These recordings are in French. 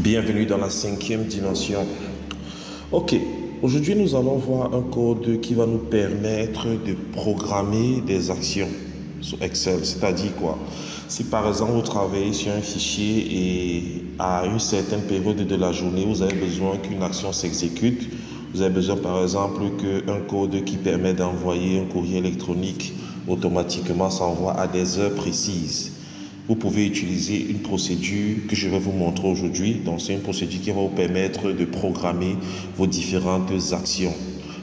Bienvenue dans la 5e dimension. Ok, aujourd'hui nous allons voir un code qui va nous permettre de programmer des actions sur Excel. C'est-à-dire quoi? Si par exemple vous travaillez sur un fichier et à une certaine période de la journée, vous avez besoin qu'une action s'exécute, vous avez besoin par exemple qu'un code qui permet d'envoyer un courrier électronique automatiquement s'envoie à des heures précises. Vous pouvez utiliser une procédure que je vais vous montrer aujourd'hui. Donc, c'est une procédure qui va vous permettre de programmer vos différentes actions.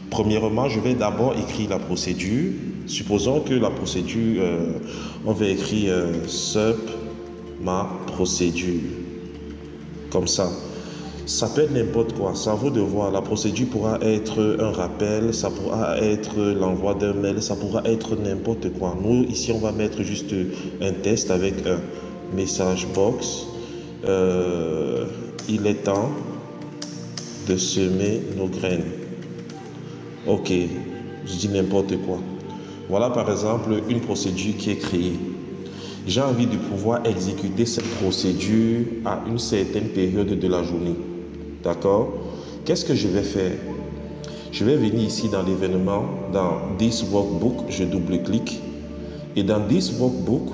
Premièrement, je vais d'abord écrire la procédure. Supposons que la procédure, on va écrire sup ma procédure. Comme ça. Ça peut être n'importe quoi, ça vaut de voir. La procédure pourra être un rappel, ça pourra être l'envoi d'un mail, ça pourra être n'importe quoi. Nous, ici, on va mettre juste un test avec un message box. Il est temps de semer nos graines. Ok, je dis n'importe quoi. Voilà par exemple une procédure qui est créée. J'ai envie de pouvoir exécuter cette procédure à une certaine période de la journée. D'accord? Qu'est-ce que je vais faire? Je vais venir ici dans l'événement, dans This Workbook, je double-clique. Et dans This Workbook,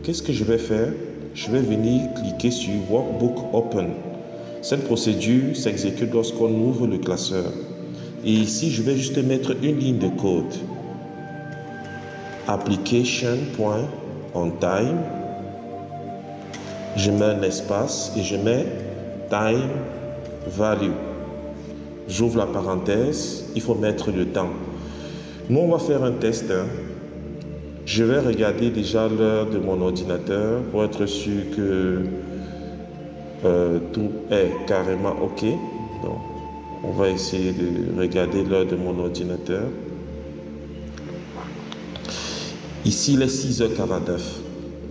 qu'est-ce que je vais faire? Je vais venir cliquer sur Workbook Open. Cette procédure s'exécute lorsqu'on ouvre le classeur. Et ici, je vais juste mettre une ligne de code. Application.onTime. Je mets un espace et je mets time value. J'ouvre la parenthèse, il faut mettre le temps. Nous, on va faire un test. Je vais regarder déjà l'heure de mon ordinateur pour être sûr que tout est carrément OK. Donc, on va essayer de regarder l'heure de mon ordinateur. Ici, il est 6h49.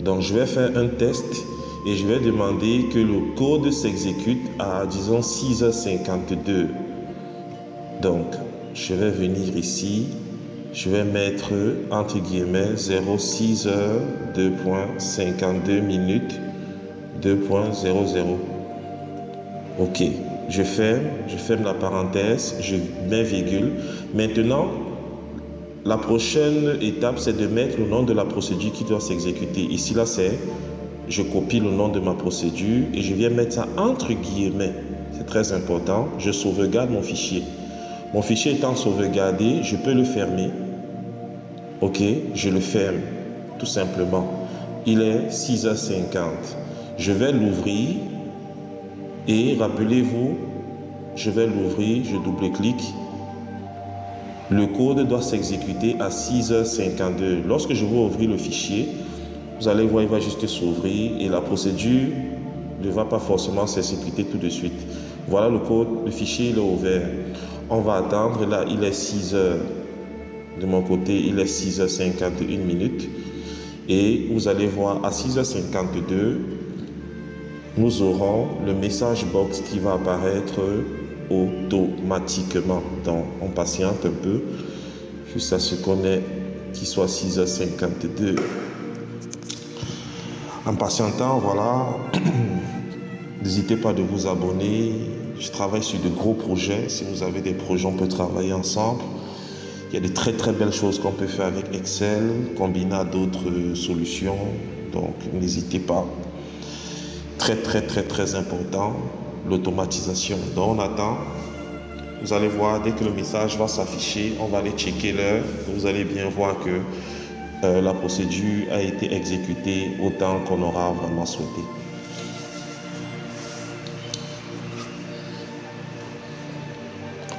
Donc, je vais faire un test. Et je vais demander que le code s'exécute à, disons, 6h52. Donc, je vais venir ici. Je vais mettre, entre guillemets, 06h 2.52 minutes 2.00. OK. Je ferme la parenthèse, je mets virgule. Maintenant, la prochaine étape, c'est de mettre le nom de la procédure qui doit s'exécuter. Ici, là, je copie le nom de ma procédure et je viens mettre ça entre guillemets. C'est très important. Je sauvegarde mon fichier. Mon fichier étant sauvegardé, je peux le fermer. OK, je le ferme. Tout simplement. Il est 6h50. Je vais l'ouvrir. Et rappelez-vous, je vais l'ouvrir, je double-clique. Le code doit s'exécuter à 6h52. Lorsque je vais ouvrir le fichier, vous allez voir, il va juste s'ouvrir et la procédure ne va pas forcément s'exécuter tout de suite. Voilà le code, le fichier il est ouvert. On va attendre, là il est 6h. De mon côté, il est 6h51 minutes. Et vous allez voir, à 6h52, nous aurons le message box qui va apparaître automatiquement. Donc, on patiente un peu, jusqu'à ce qu'on ait qu'il soit 6h52. En patientant, voilà, n'hésitez pas de vous abonner. Je travaille sur de gros projets. Si vous avez des projets, on peut travailler ensemble. Il y a de très très belles choses qu'on peut faire avec Excel, combiné à d'autres solutions. Donc, n'hésitez pas. Très très très très important, l'automatisation. Donc, on attend. Vous allez voir, dès que le message va s'afficher, on va aller checker l'heure. Vous allez bien voir que la procédure a été exécutée autant qu'on aura vraiment souhaité.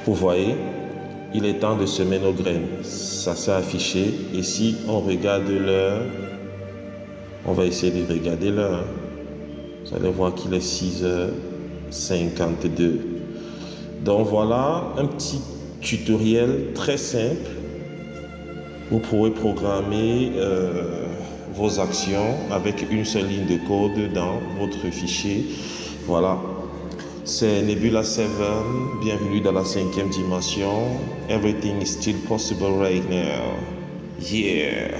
Vous voyez, il est temps de semer nos graines. Ça s'est affiché. Et si on regarde l'heure, on va essayer de regarder l'heure. Vous allez voir qu'il est 6h52. Donc voilà un petit tutoriel très simple. Vous pourrez programmer vos actions avec une seule ligne de code dans votre fichier. Voilà. C'est Nebula 7. Bienvenue dans la 5e dimension. Everything is still possible right now. Yeah.